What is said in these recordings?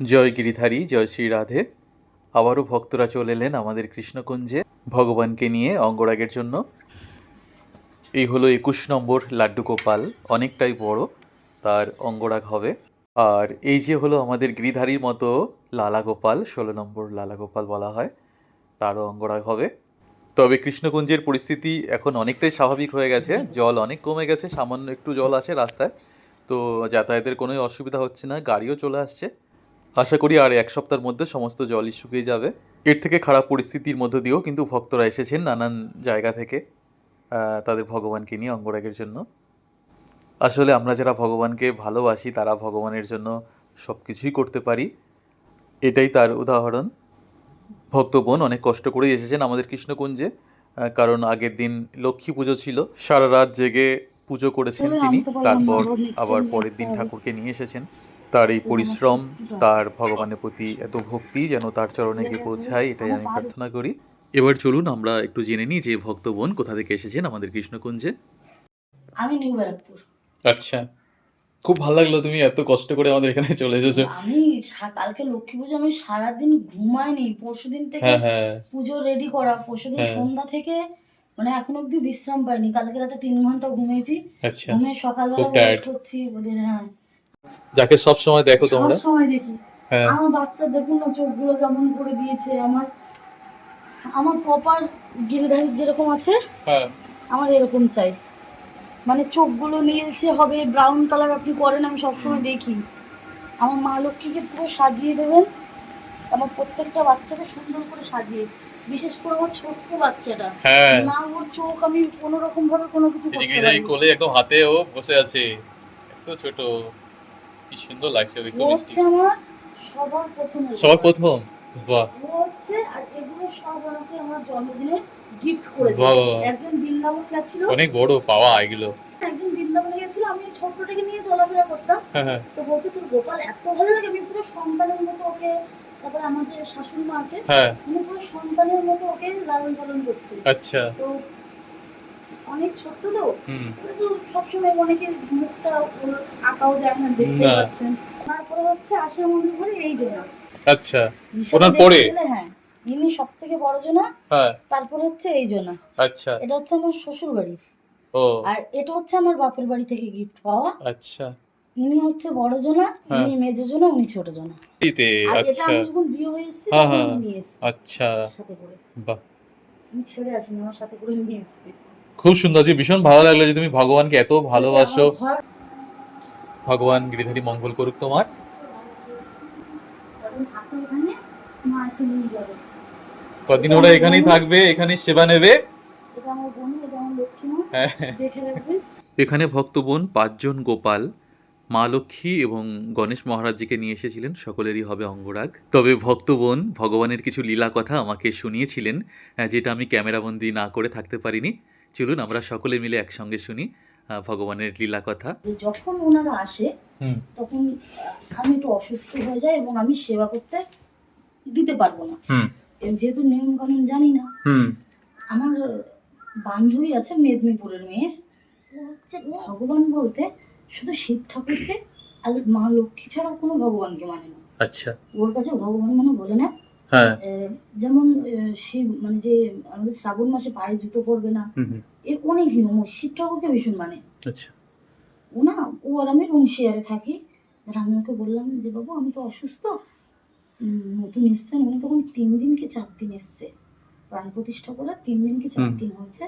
জয় গিরিধারী, জয় শ্রী রাধে। আবারও ভক্তরা চলে এলেন আমাদের কৃষ্ণকুঞ্জে ভগবানকে নিয়ে অঙ্গরাগের জন্য। এই হলো 21 নম্বর লাড্ডু গোপাল, অনেকটাই বড়, তার অঙ্গরাগ হবে। আর এই যে হলো আমাদের গিরিধারীর মতো লালা গোপাল, 16 নম্বর লালা গোপাল বলা হয়, তারও অঙ্গরাগ হবে। তবে কৃষ্ণকুঞ্জের পরিস্থিতি এখন অনেকটাই স্বাভাবিক হয়ে গেছে, জল অনেক কমে গেছে, সামান্য একটু জল আছে রাস্তায়, তো যাতায়াতের কোনোই অসুবিধা হচ্ছে না, গাড়িও চলে আসছে। আশা করি আর এক সপ্তাহের মধ্যে সমস্ত জলই শুকিয়ে যাবে। এর থেকে খারাপ পরিস্থিতির মধ্য দিয়েও কিন্তু ভক্তরা এসেছেন নানান জায়গা থেকে তাদের ভগবানকে নিয়ে অঙ্গরাগের জন্য। আসলে আমরা যারা ভগবানকে ভালোবাসি তারা ভগবানের জন্য সব কিছুই করতে পারি, এটাই তার উদাহরণ। ভক্তগণ অনেক কষ্ট করেই এসেছেন আমাদের কৃষ্ণকুঞ্জে, কারণ আগের দিন লক্ষ্মী পুজো ছিল, সারা রাত জেগে পুজো করেছেন তিনি, তারপর আবার পরের দিন ঠাকুরকে নিয়ে এসেছেন। তার এই পরিশ্রম, তার ভগবানের প্রতি এত ভক্তি যেন তার চরণে গিয়ে পৌঁছায়, এটাই আমি প্রার্থনা করি। এবার চলুন আমরা একটু জেনে নিই যে ভক্তগণ কোথা থেকে এসেছেন আমাদের কৃষ্ণকুঞ্জে। আমি নিউ ব্যারাকপুর। আচ্ছা, খুব ভালো লাগলো তুমি এত কষ্ট করে আমাদের এখানে চলে এসেছো। আমি কালকে লক্ষ্মী পুজো আমি সারাদিন ঘুমাইনি, পরশুদিন থেকে পুজো রেডি করা, পরশুদিন সন্ধ্যা থেকে মানে এখন অব্দি বিশ্রাম পাইনি। কালকে রাতে 3 ঘন্টা ঘুমিয়েছি, ঘুমে সকালবেলা উঠছি ওদের। হ্যাঁ, যাকে সব সময় দেখো তোমরা, সব সময় দেখি। আমার বাচ্চা দেখুন না চোখগুলো কেমন করে দিয়েছে। আমার প্রপার গিরিধারী যেরকম আছে আমার এরকম চাই, মানে চোখগুলো নীলছে হবে, ব্রাউন কালার আপনি করেন, আমি সবসময় দেখি। আমার মা লক্ষ্মীকে পুরো সাজিয়ে দেবেন, আমার প্রত্যেকটা বাচ্চাকে সুন্দর করে সাজিয়ে, বিশেষ করে আমার ছোট্ট বাচ্চাটা, না ওর চোখ আমি কোনো রকম ভাবে কোনো কিছু করতে পারি না। কোলে একদম হাতে ও বসে আছে, এত ছোট, কি সুন্দর লাগছে দেখতে। ও হচ্ছে আমার সবার প্রথম, সবার প্রথম। বাহ, ও হচ্ছে, আর এগুলো সব আমাকে আমার জন্মদিনে গিফট করেছে। একজন বৃন্দাবন গেছিল, অনেক বড় পাওয়া এগুলো। একজন বৃন্দাবনে গেছিল, আমি ছোটটাকে নিয়ে চলাফেরা করতাম, তো বলছে তোর গোপাল এত ভালো লাগে, আমি পুরো সন্তানের মতো ওকে, তারপরে আমার যে শাশুড়ি মা আছে উনি পুরো সন্তানের মতো ওকে লালন পালন করছে। আচ্ছা, তো অনেক ছোট্ট তো সবসময় অনেকে মুখটা আঁকাও যায় না, দেখতে পাচ্ছেন। তারপরে হচ্ছে আশা মন্দির বলে এই জন্য। আচ্ছা, ওনার পরে হ্যাঁ ইনি সব থেকে বড় জনা, তারপর হচ্ছে এই জনা। আচ্ছা, এটা হচ্ছে আমার শ্বশুর বাড়ির, আর এটা হচ্ছে আমার বাপের বাড়ি থেকে গিফট পাওয়া। আচ্ছা, ইনি হচ্ছে বড় জনা, ইনি মেজো জনা, উনি ছোট জনা। আর এটা আমি যখন বিয়ে হয়ে এসেছি তখন আমি নিয়ে এসেছি। আচ্ছা, সাথে করে। বাহ, আমি ছেড়ে আসিনি, আমার সাথে করে নিয়ে এসেছি। খুব সুন্দর, যে ভীষণ ভালো লাগলো যে তুমি ভগবানকে এত ভালোবাসো। ভগবান গিরিধারী মঙ্গল করুক তোমার। কদিন ওরা এখানেই থাকবে, এখানেই সেবা নেবে। এখানে ভক্তবোন 5 জন গোপাল মা লক্ষ্মী এবং গণেশ মহারাজজিকে নিয়ে এসেছিলেন, সকলেরই হবে অঙ্গরাগ। তবে ভক্তবোন ভগবানের কিছু লীলা কথা আমাকে শুনিয়েছিলেন, যেটা আমি ক্যামেরাবন্দি না করে থাকতে পারিনি। চলুন আমরা সকলে মিলে একসঙ্গে শুনি ভগবানের লীলা কথা। যখন ওনারা আসে তখন আমি একটু অসুস্থ হয়ে যাই এবং আমি সেবা করতে দিতে পারবো না, যেহেতু নিয়ম কানুন জানি না। আমার বান্ধবী আছে মেদিনীপুরের মেয়ে, ও হচ্ছে ভগবান বলতে শুধু শিব ঠাকুরকে আর মা লক্ষ্মী ছাড়াও কোনো ভগবানকে মানে না। আচ্ছা, ওর কাছে ভগবান মানে বলে না। যেমন শিব মানে যে আমাদের শ্রাবণ মাসে পায়ে জুতো পরবে না, এর অনেক নিয়ম। শিব ঠাকুরকে ভীষণ মানে। আচ্ছা, ও না, ও আর আমি রুম শেয়ারে থাকি। আমি ওকে বললাম যে বাবু আমি তো অসুস্থ, নতুন এসছেন, উনি তখন 3 দিন কি 4 দিন এসছে, প্রাণ প্রতিষ্ঠা করে 3 দিন কি 4 দিন হয়েছে।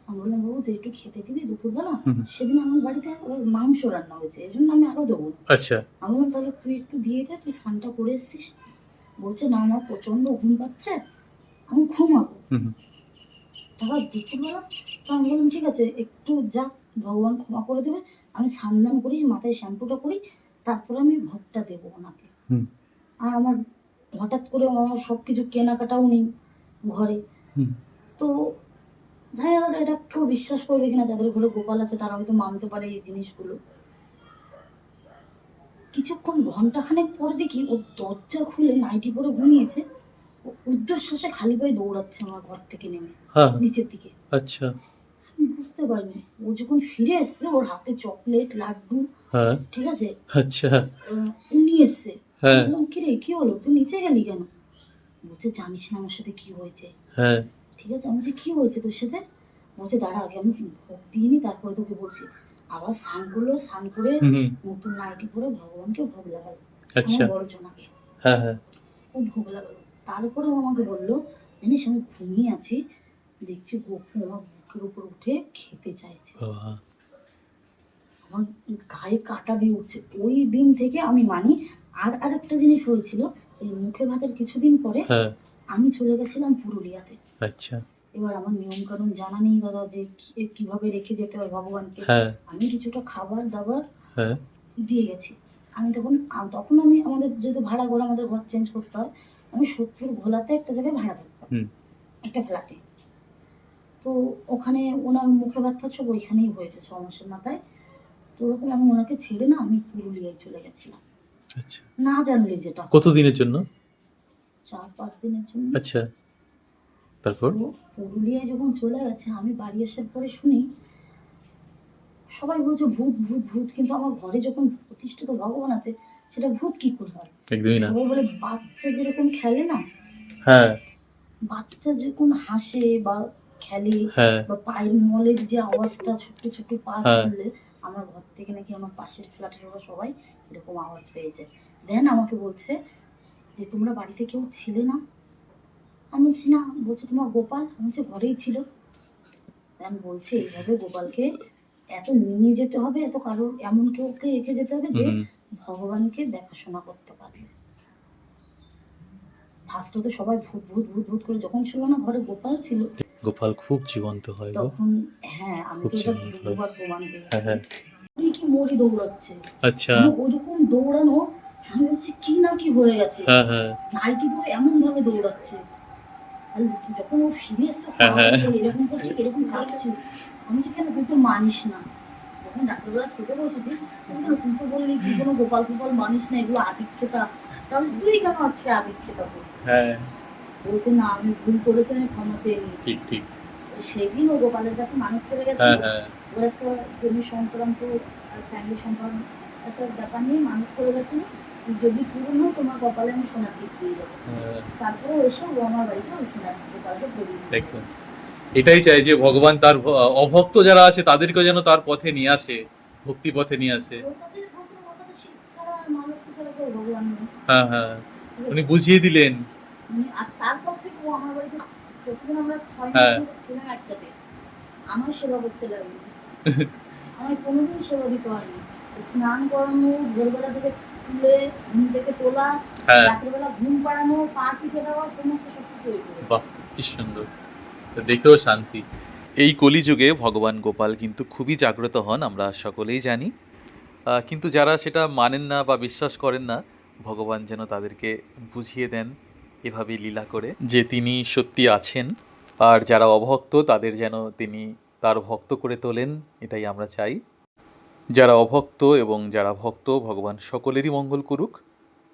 আমি বললাম বাবু তুই একটু খেতে দিবি দুপুরবেলা। সেদিন আমার বাড়িতে মাংস রান্না হয়েছে, এই জন্য আমি আরো দেবো। আচ্ছা, আমি বললাম তাহলে তুই একটু দিয়ে দে, তুই স্নানটা করে এসছিস। বলছে না আমার প্রচন্ড ঘুম পাচ্ছে, আমি ঘুমাবো। তারপর দুপুরবেলা তো আমি বললাম ঠিক আছে একটু যাক, ভগবান ক্ষমা করে দেবে, আমি স্নান করি, মাথায় শ্যাম্পুটা করি, তারপরে আমি ভোগটা দেবো ওনাকে। আর আমার হঠাৎ করে আমার সব কিছু কেনাকাটাও নেই ঘরে, তো জানি না দাদা এটা কেউ বিশ্বাস করবে কিনা, যাদের ঘরে গোপাল আছে তারা হয়তো মানতে পারে এই জিনিসগুলো। কিছুক্ষণ ঘন্টাখানেক পরে দেখি ও দরজা খুলে নাইটি পরে ঘুমিয়েছে, ও উদ্দেশ্যে খালি পায়ে দৌড়াচ্ছে আমার ঘর থেকে নেমে নিচের দিকে। আচ্ছা, আমি বুঝতে পারিনি। ও যখন ফিরে এসছে ওর হাতে চকলেট লাড্ডু, ঠিক আছে, আচ্ছা, ও নিয়ে এসছে। হ্যাঁ বললাম কি রে, কি হলো, তুই নিচে গেলি কেন? বলছে জানিস না আমার সাথে কি হয়েছে। হ্যাঁ ঠিক আছে, আমি বলছি কি হয়েছে তোর সাথে? বলছে দাঁড়া আগে আমি ভোগ দিয়ে নি, তারপরে তোকে বলছি। আবার স্নান করলো, স্নান করে হুম নতুন নাইটি পরে ভগবানকে ভোগ লাগালো। আচ্ছা আমার বড় জনাকে হ্যাঁ হ্যাঁ ও ভোগ লাগালো। তারপরে ও আমাকে বললো, জানিস আমি ঘুমিয়ে আছি, দেখছি গপু আমার বুকের উপর উঠে খেতে চাইছে। বাবা, আমার গায়ে কাটা দিয়ে উঠছে। ওই দিন থেকে আমি মানি। আর আরেকটা জিনিস হয়েছিল, এই মুখে ভাতের কিছুদিন পরে হ্যাঁ আমি চলে গেছিলাম পুরুলিয়াতে। আচ্ছা এবার আমার নিয়ম কানুন জানা নেই দাদা, যে কিভাবে রেখে যেতে হয় ভগবানকে। হ্যাঁ আমি কিছুটা খাবার দাবার হ্যাঁ দিয়ে গেছি। আমি তখন আমি আমাদের যেহেতু ভাড়া ঘর, আমাদের ঘর চেঞ্জ করতে হয়, আমি সোদপুর ঘোলাতে একটা জায়গায় ভাড়া থাকতাম, হুম একটা ফ্ল্যাটে। তো ওখানে ওনার মুখে ভাত ফাত সব ওইখানেই হয়েছে 6 মাসের মাথায়। তো ওরকম আমি ওনাকে ছেড়ে না আমি পুরুলিয়ায় চলে গেছিলাম, আচ্ছা না জানলে যেটা হয়। কতদিনের জন্য? 4-5 দিনের জন্য। আচ্ছা তারপর? তো পুরুলিয়ায় যখন চলে গেছে, আমি বাড়ি আসার পরে শুনি সবাই বলছে ভূত ভূত ভূত, কিন্তু আমার ঘরে যখন প্রতিষ্ঠিত ভগবান আছে, সেটা ভূত কি করে হয়? একদমই না। সবাই বলে বাচ্চা যেরকম খেলে না, হ্যাঁ বাচ্চা যেরকম হাসে বা খেলে, হ্যাঁ বা পায়ের মলের যে আওয়াজটা, ছোট্ট ছোট্ট পা হ্যাঁ চললে, আমার ঘর থেকে নাকি আমার পাশের ফ্ল্যাটের ওরা সবাই এরকম আওয়াজ পেয়েছে। দেন আমাকে বলছে যে তোমরা বাড়িতে কেউ ছিলে না? আমি বলছি না। বলছে তোমার গোপাল? আমি বলছি ঘরেই ছিল। আমি বলছি এইভাবে গোপালকে এত নিয়ে যেতে হবে, এত কারোর এমন কেউকে রেখে যেতে হবে যে হুম ভগবানকে দেখাশোনা করতে পারবে। ফার্স্টে তো সবাই ভূত ভূত ভূত ভূত করে, যখন ছিল না ঘরে গোপাল ছিল, গোপাল খুব জীবন্ত হয় গো। তখন হ্যাঁ আমি খুব তো এটা জীবন্ত হয়। দুবার প্রমাণ পেয়েছি। হ্যাঁ হ্যাঁ কি মরি দৌড়াচ্ছে, আচ্ছা মানে ওইরকম দৌড়ানো। আমি ভাবছি কি না কি হয়ে গেছে, হ্যাঁ হ্যাঁ নাইটি পরে এমন ভাবে দৌড়াচ্ছে। আর যখন ও ফিরে এসছে, হ্যাঁ, হ্যাঁ। কাঁদছে, এরকম করে ঠিক এরকম কাঁদছে। আমি যে কেন, তুই তো মানিস না। যখন রাত্রেবেলা খেতে বসেছি, তুই তো বললি তুই কোনো গোপাল ফোপাল মানিস না, এগুলো আদিক্ষেতা, তাহলে তুই কেন আজকে আদিক্ষেতা করবি? হ্যাঁ বলছে না আমি ভুল করেছি, আমি ক্ষমা চেয়ে নিয়েছি। ঠিক ঠিক সেদিন ও গোপালের কাছে মানত করে গেছে। হ্যাঁ হ্যাঁ ওর একটা জমি সংক্রান্ত আর ফ্যামিলি সংক্রান্ত একটা ব্যাপার নিয়ে মানত করে গেছিল, যদি পূরণ হয় তোমার কপালে আমি সোনার টিপ দিয়ে যাবো। হ্যাঁ, তারপরে এসে ও আমার বাড়িতে ওই সোনার গোপালকে পরিয়ে দিল। একদম এটাই চাই যে ভগবান তার অভক্ত যারা আছে তাদেরকেও যেন তার পথে নিয়ে আসে, ভক্তি পথে নিয়ে আসে। ওর কাছে বলছিল, ওর কাছে শিব ছাড়া আর মা লক্ষ্মী ছাড়া কেউ ভগবান নেই। হ্যাঁ হ্যাঁ ঠিক উনি আছে? বুঝিয়ে দিলেন। আর তারপর থেকে ও আমার বাড়িতে, প্রথমে আমরা 6 মাস হ্যাঁ। মতো ছিলাম একসাথে, আমার সেবা করতে লাগলো। আমার কোনোদিন সেবা দিতে হয়নি। স্নান করানো, ভোরবেলা থেকে তুলে ঘুম থেকে তোলা, হ্যাঁ রাত্রেবেলা ঘুম পাড়ানো, পা টিপে দেওয়া, সমস্ত সবকিছু ওই করেছে। বাহ কি সুন্দর, তো দেখেও শান্তি। এই কলিযুগে ভগবান গোপাল কিন্তু খুবই জাগ্রত হন, আমরা সকলেই জানি। কিন্তু যারা সেটা মানেন না বা বিশ্বাস করেন না, ভগবান যেন তাদেরকে বুঝিয়ে দেন এভাবে লীলা করে যে তিনি সত্যি আছেন। আর যারা অভক্ত তাদের যেন তিনি তার ভক্ত করে তোলেন, এটাই আমরা চাই। যারা অভক্ত এবং যারা ভক্ত, ভগবান সকলেরই মঙ্গল করুক।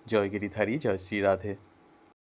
জয় গিরিধারী, জয় শ্রী রাধে।